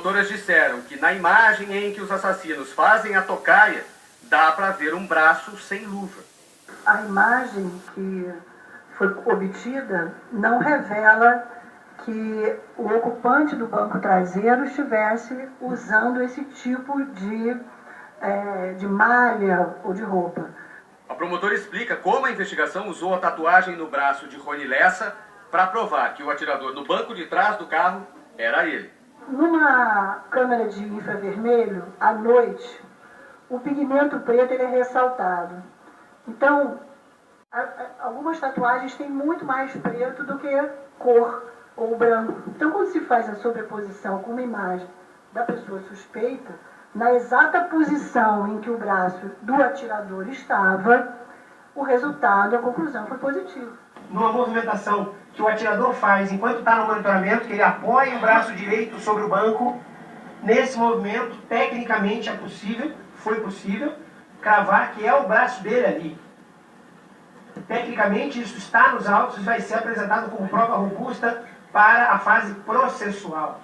promotoras disseram que na imagem em que os assassinos fazem a tocaia, dá para ver um braço sem luva. A imagem que foi obtida não revela que o ocupante do banco traseiro estivesse usando esse tipo de malha ou de roupa. A promotora explica como a investigação usou a tatuagem no braço de Rony Lessa para provar que o atirador no banco de trás do carro era ele. Numa câmera de infravermelho, à noite, o pigmento preto ele é ressaltado. Então, algumas tatuagens têm muito mais preto do que cor ou branco. Então, quando se faz a sobreposição com uma imagem da pessoa suspeita, na exata posição em que o braço do atirador estava, o resultado, a conclusão foi positiva. Numa movimentação que o atirador faz enquanto está no monitoramento, que ele apoia o braço direito sobre o banco, nesse movimento, tecnicamente foi possível, cravar que é o braço dele ali. Tecnicamente, isso está nos autos e vai ser apresentado como prova robusta para a fase processual.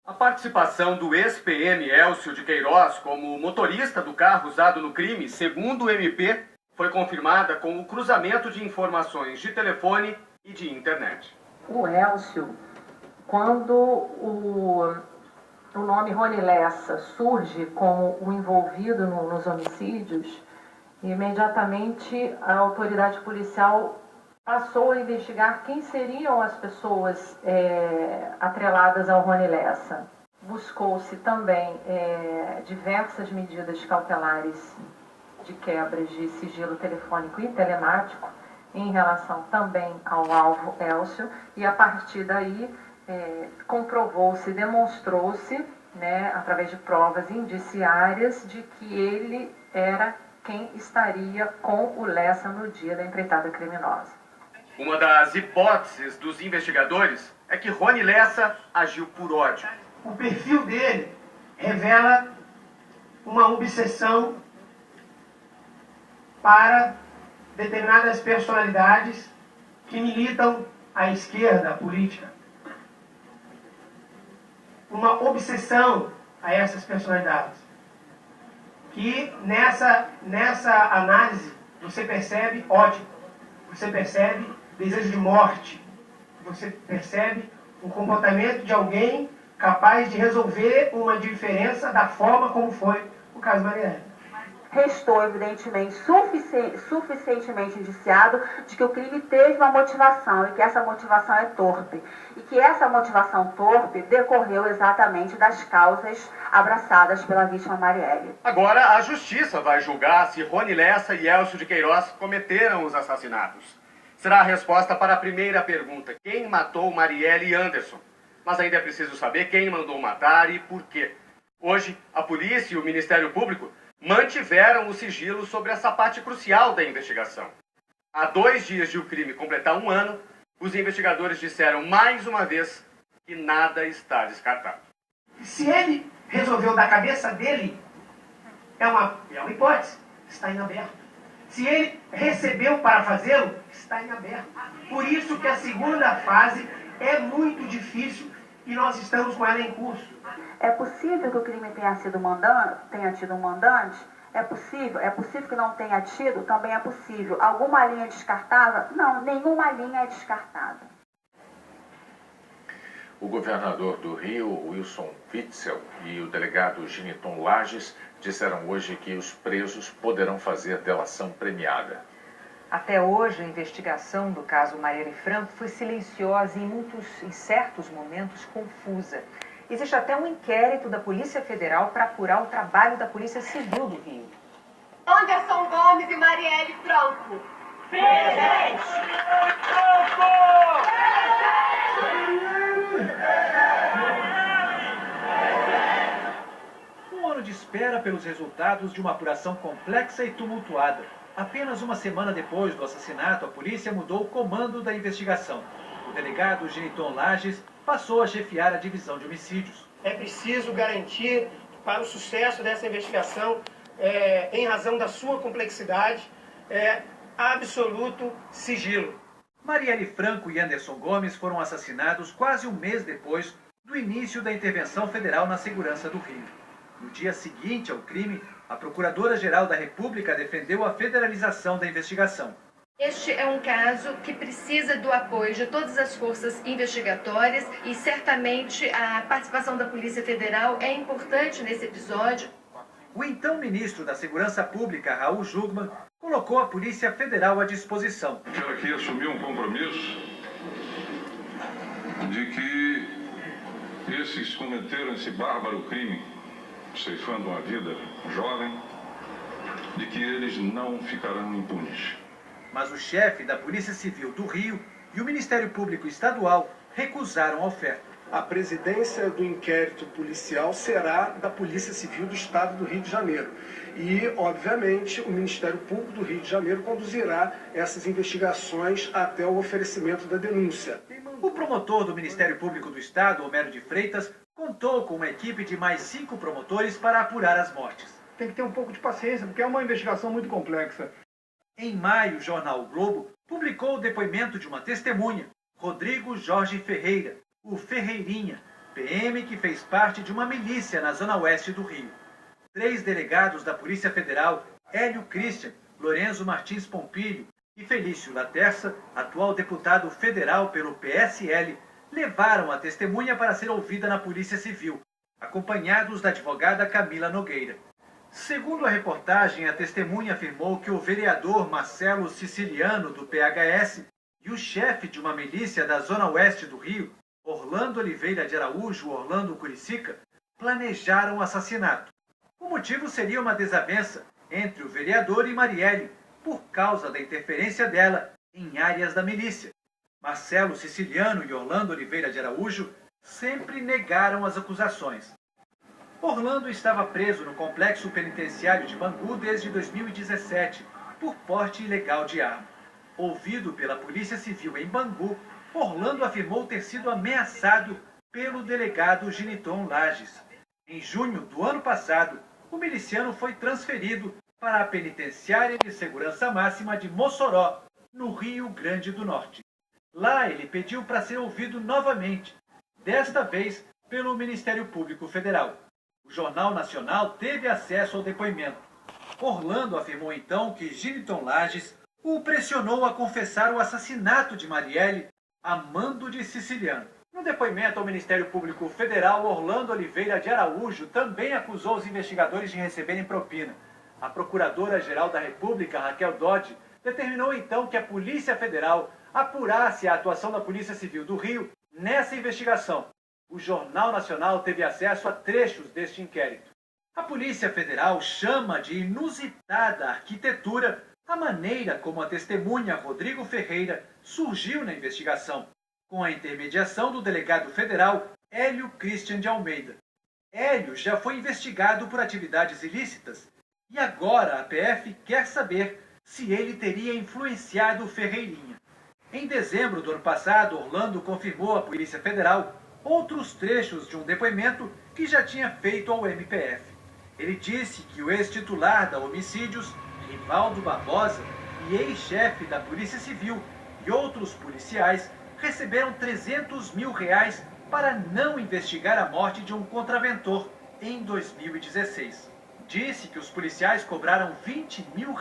A participação do ex-PM Elcio de Queiroz como motorista do carro usado no crime, segundo o MP, foi confirmada com o cruzamento de informações de telefone e de internet. O Elcio, quando o nome Rony Lessa surge como o envolvido nos homicídios, imediatamente a autoridade policial passou a investigar quem seriam as pessoas atreladas ao Rony Lessa. Buscou-se também diversas medidas cautelares de quebras de sigilo telefônico e telemático em relação também ao alvo Elcio, e a partir daí comprovou-se, demonstrou-se, através de provas indiciárias, de que ele era quem estaria com o Lessa no dia da empreitada criminosa. Uma das hipóteses dos investigadores é que Rony Lessa agiu por ódio. O perfil dele revela uma obsessão para determinadas personalidades que militam à esquerda política. Uma obsessão a essas personalidades. Que nessa análise você percebe ódio, você percebe desejo de morte, você percebe um comportamento de alguém capaz de resolver uma diferença da forma como foi o caso Marielle. Restou, evidentemente, suficientemente indiciado de que o crime teve uma motivação e que essa motivação é torpe. E que essa motivação torpe decorreu exatamente das causas abraçadas pela vítima Marielle. Agora, a justiça vai julgar se Rony Lessa e Elcio de Queiroz cometeram os assassinatos. Será a resposta para a primeira pergunta: quem matou Marielle e Anderson? Mas ainda é preciso saber quem mandou matar e por quê. Hoje, a polícia e o Ministério Público mantiveram o sigilo sobre essa parte crucial da investigação. Há 2 dias de o crime completar 1 ano, os investigadores disseram mais uma vez que nada está descartado. Se ele resolveu da cabeça dele, é uma hipótese, está em aberto. Se ele recebeu para fazê-lo, está em aberto. Por isso que a segunda fase é muito difícil e nós estamos com ela em curso. É possível que o crime tenha tido um mandante? É possível que não tenha tido? Também é possível. Alguma linha descartável? Não, nenhuma linha é descartada. O governador do Rio, Wilson Witzel, e o delegado Giniton Lages disseram hoje que os presos poderão fazer delação premiada. Até hoje, a investigação do caso Marielle Franco foi silenciosa e em certos momentos, confusa. Existe até um inquérito da Polícia Federal para apurar o trabalho da Polícia Civil do Rio. Anderson Gomes e Marielle Franco. Presente! Um ano de espera pelos resultados de uma apuração complexa e tumultuada. Apenas uma semana depois do assassinato, a polícia mudou o comando da investigação. O delegado Giniton Lages passou a chefiar a divisão de homicídios. É preciso garantir para o sucesso dessa investigação, em razão da sua complexidade, absoluto sigilo. Marielle Franco e Anderson Gomes foram assassinados quase um mês depois do início da intervenção federal na segurança do Rio. No dia seguinte ao crime, a Procuradora-Geral da República defendeu a federalização da investigação. Este é um caso que precisa do apoio de todas as forças investigatórias e certamente a participação da Polícia Federal é importante nesse episódio. O então ministro da Segurança Pública, Raul Jungmann, colocou a Polícia Federal à disposição. Quero aqui assumir um compromisso de que esses que cometeram esse bárbaro crime, ceifando uma vida jovem, de que eles não ficarão impunes. Mas o chefe da Polícia Civil do Rio e o Ministério Público Estadual recusaram a oferta. A presidência do inquérito policial será da Polícia Civil do Estado do Rio de Janeiro. E, obviamente, o Ministério Público do Rio de Janeiro conduzirá essas investigações até o oferecimento da denúncia. O promotor do Ministério Público do Estado, Homero de Freitas, contou com uma equipe de mais 5 promotores para apurar as mortes. Tem que ter um pouco de paciência, porque é uma investigação muito complexa. Em maio, o jornal O Globo publicou o depoimento de uma testemunha, Rodrigo Jorge Ferreira, o Ferreirinha, PM que fez parte de uma milícia na zona oeste do Rio. 3 delegados da Polícia Federal, Hélio Christian, Lorenzo Martins Pompilho e Felício Laterça, atual deputado federal pelo PSL, levaram a testemunha para ser ouvida na Polícia Civil, acompanhados da advogada Camila Nogueira. Segundo a reportagem, a testemunha afirmou que o vereador Marcelo Siciliano, do PHS, e o chefe de uma milícia da zona oeste do Rio, Orlando Oliveira de Araújo, Orlando Curicica, planejaram o assassinato. O motivo seria uma desavença entre o vereador e Marielle, por causa da interferência dela em áreas da milícia. Marcelo Siciliano e Orlando Oliveira de Araújo sempre negaram as acusações. Orlando estava preso no complexo penitenciário de Bangu desde 2017, por porte ilegal de arma. Ouvido pela Polícia Civil em Bangu, Orlando afirmou ter sido ameaçado pelo delegado Giniton Lages. Em junho do ano passado, o miliciano foi transferido para a penitenciária de segurança máxima de Mossoró, no Rio Grande do Norte. Lá ele pediu para ser ouvido novamente, desta vez pelo Ministério Público Federal. O Jornal Nacional teve acesso ao depoimento. Orlando afirmou então que Giniton Lages o pressionou a confessar o assassinato de Marielle a mando de Siciliano. No depoimento ao Ministério Público Federal, Orlando Oliveira de Araújo também acusou os investigadores de receberem propina. A Procuradora-Geral da República, Raquel Dodge, determinou então que a Polícia Federal apurasse a atuação da Polícia Civil do Rio nessa investigação. O Jornal Nacional teve acesso a trechos deste inquérito. A Polícia Federal chama de inusitada arquitetura a maneira como a testemunha Rodrigo Ferreira surgiu na investigação, com a intermediação do delegado federal Hélio Christian de Almeida. Hélio já foi investigado por atividades ilícitas e agora a PF quer saber se ele teria influenciado Ferreirinha. Em dezembro do ano passado, Orlando confirmou à Polícia Federal outros trechos de um depoimento que já tinha feito ao MPF. Ele disse que o ex-titular da Homicídios, Rivaldo Barbosa, e ex-chefe da Polícia Civil e outros policiais receberam R$300 mil para não investigar a morte de um contraventor em 2016. Disse que os policiais cobraram R$20 mil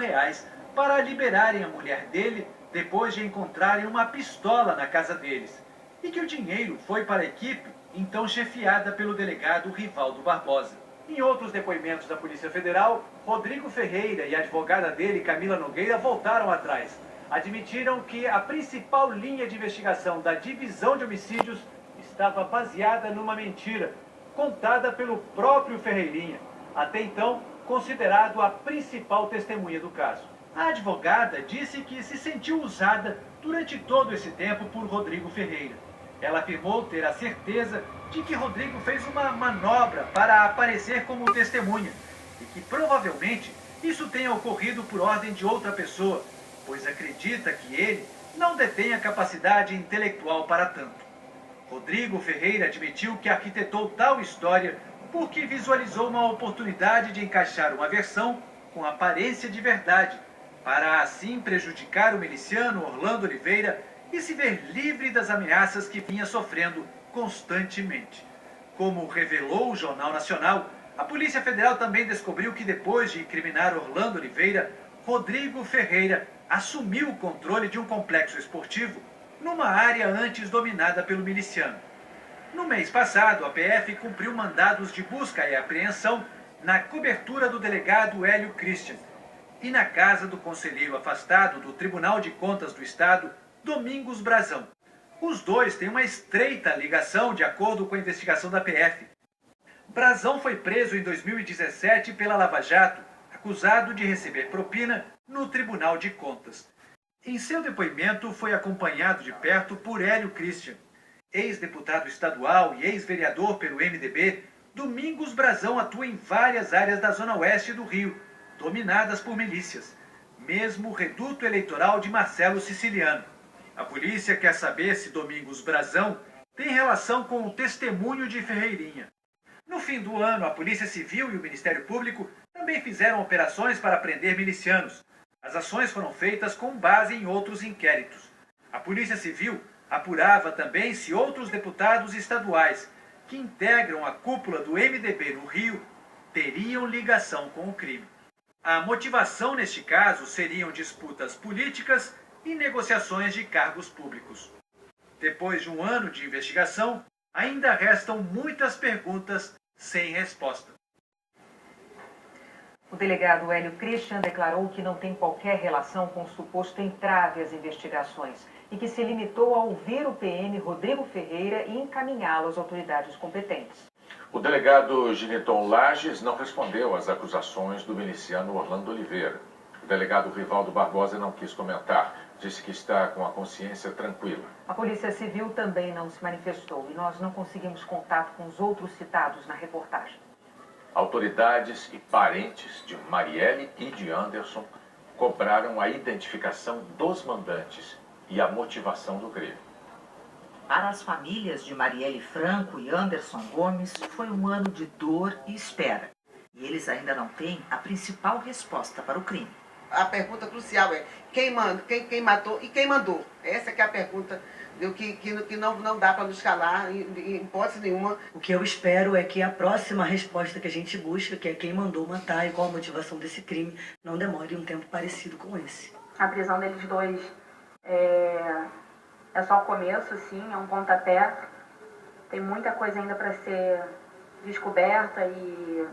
para liberarem a mulher dele depois de encontrarem uma pistola na casa deles, e que o dinheiro foi para a equipe, então chefiada pelo delegado Rivaldo Barbosa. Em outros depoimentos da Polícia Federal, Rodrigo Ferreira e a advogada dele, Camila Nogueira, voltaram atrás. Admitiram que a principal linha de investigação da Divisão de Homicídios estava baseada numa mentira, contada pelo próprio Ferreirinha, até então considerado a principal testemunha do caso. A advogada disse que se sentiu usada durante todo esse tempo por Rodrigo Ferreira. Ela afirmou ter a certeza de que Rodrigo fez uma manobra para aparecer como testemunha e que provavelmente isso tenha ocorrido por ordem de outra pessoa, pois acredita que ele não detém a capacidade intelectual para tanto. Rodrigo Ferreira admitiu que arquitetou tal história porque visualizou uma oportunidade de encaixar uma versão com aparência de verdade, para assim prejudicar o miliciano Orlando Oliveira e se ver livre das ameaças que vinha sofrendo constantemente. Como revelou o Jornal Nacional, a Polícia Federal também descobriu que depois de incriminar Orlando Oliveira, Rodrigo Ferreira assumiu o controle de um complexo esportivo numa área antes dominada pelo miliciano. No mês passado, a PF cumpriu mandados de busca e apreensão na cobertura do delegado Hélio Christian e na casa do conselheiro afastado do Tribunal de Contas do Estado, Domingos Brazão. Os dois têm uma estreita ligação, de acordo com a investigação da PF. Brazão foi preso em 2017 pela Lava Jato, acusado de receber propina no Tribunal de Contas. Em seu depoimento, foi acompanhado de perto por Hélio Christian. Ex-deputado estadual e ex-vereador pelo MDB, Domingos Brazão atua em várias áreas da zona oeste do Rio, dominadas por milícias, mesmo o reduto eleitoral de Marcelo Siciliano. A polícia quer saber se Domingos Brazão tem relação com o testemunho de Ferreirinha. No fim do ano, a Polícia Civil e o Ministério Público também fizeram operações para prender milicianos. As ações foram feitas com base em outros inquéritos. A Polícia Civil apurava também se outros deputados estaduais que integram a cúpula do MDB no Rio teriam ligação com o crime. A motivação neste caso seriam disputas políticas e negociações de cargos públicos. Depois de um ano de investigação, ainda restam muitas perguntas sem resposta. O delegado Hélio Christian declarou que não tem qualquer relação com o suposto entrave às investigações e que se limitou a ouvir o PM Rodrigo Ferreira e encaminhá-lo às autoridades competentes. O delegado Giniton Lages não respondeu às acusações do miliciano Orlando Oliveira. O delegado Rivaldo Barbosa não quis comentar. Disse que está com a consciência tranquila. A Polícia Civil também não se manifestou e nós não conseguimos contato com os outros citados na reportagem. Autoridades e parentes de Marielle e de Anderson cobraram a identificação dos mandantes e a motivação do crime. Para as famílias de Marielle Franco e Anderson Gomes, foi um ano de dor e espera. E eles ainda não têm a principal resposta para o crime. A pergunta crucial é quem manda, quem matou e quem mandou. Essa que é a pergunta que não dá para nos calar em hipótese nenhuma. O que eu espero é que a próxima resposta que a gente busca, que é quem mandou matar e qual a motivação desse crime, não demore um tempo parecido com esse. A prisão deles dois é só o começo, sim, é um pontapé. Tem muita coisa ainda para ser descoberta e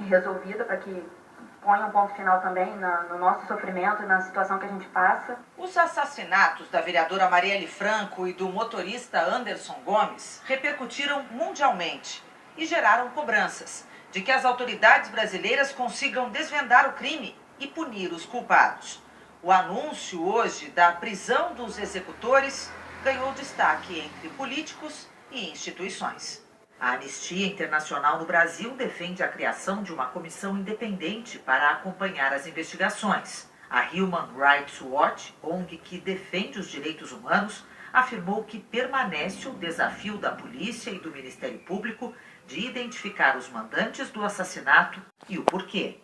resolvida para que ponha um ponto final também no nosso sofrimento e na situação que a gente passa. Os assassinatos da vereadora Marielle Franco e do motorista Anderson Gomes repercutiram mundialmente e geraram cobranças de que as autoridades brasileiras consigam desvendar o crime e punir os culpados. O anúncio hoje da prisão dos executores ganhou destaque entre políticos e instituições. A Anistia Internacional no Brasil defende a criação de uma comissão independente para acompanhar as investigações. A Human Rights Watch, ONG que defende os direitos humanos, afirmou que permanece o desafio da polícia e do Ministério Público de identificar os mandantes do assassinato e o porquê.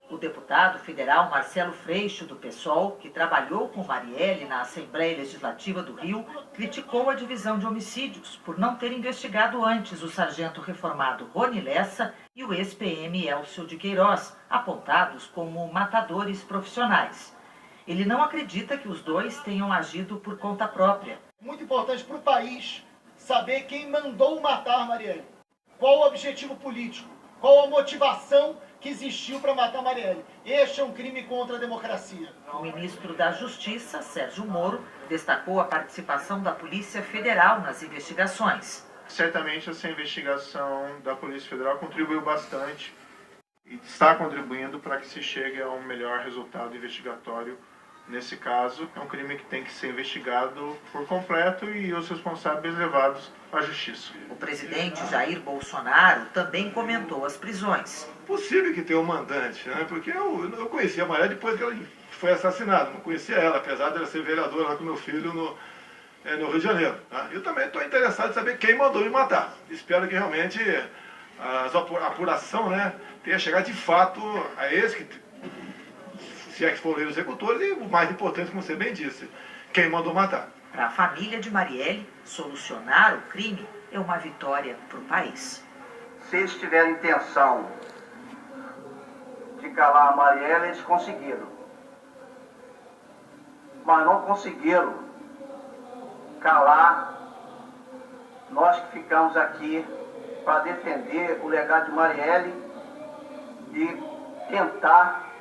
O deputado federal Marcelo Freixo, do PSOL, que trabalhou com Marielle na Assembleia Legislativa do Rio, criticou a divisão de homicídios por não ter investigado antes o sargento reformado Rony Lessa e o ex-PM Elcio de Queiroz, apontados como matadores profissionais. Ele não acredita que os dois tenham agido por conta própria. Muito importante para o país saber quem mandou matar Marielle. Qual o objetivo político? Qual a motivação que existiu para matar Marielle? Este é um crime contra a democracia. O ministro da Justiça, Sérgio Moro, destacou a participação da Polícia Federal nas investigações. Certamente essa investigação da Polícia Federal contribuiu bastante e está contribuindo para que se chegue a um melhor resultado investigatório. Nesse caso, é um crime que tem que ser investigado por completo e os responsáveis levados à justiça. O presidente Jair Bolsonaro também comentou as prisões. Possível que tenha um mandante, né? Porque eu conheci a Marielle depois que ela foi assassinada. Não conhecia ela, apesar de ela ser vereadora lá com meu filho no Rio de Janeiro. Tá? Eu também estou interessado em saber quem mandou me matar. Espero que realmente a apuração, né, tenha chegado de fato a esse que... se é que foram os executores, e o mais importante, como você bem disse, quem mandou matar. Para a família de Marielle, solucionar o crime é uma vitória para o país. se eles tiverem intenção de calar a Marielle, eles conseguiram. Mas não conseguiram calar nós que ficamos aqui para defender o legado de Marielle e tentar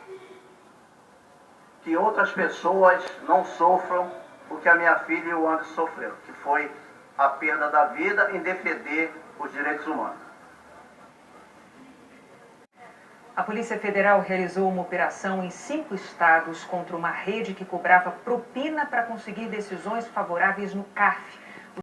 que outras pessoas não sofram o que a minha filha e o Anderson sofreram, que foi a perda da vida em defender os direitos humanos. A Polícia Federal realizou uma operação em 5 estados contra uma rede que cobrava propina para conseguir decisões favoráveis no CARF.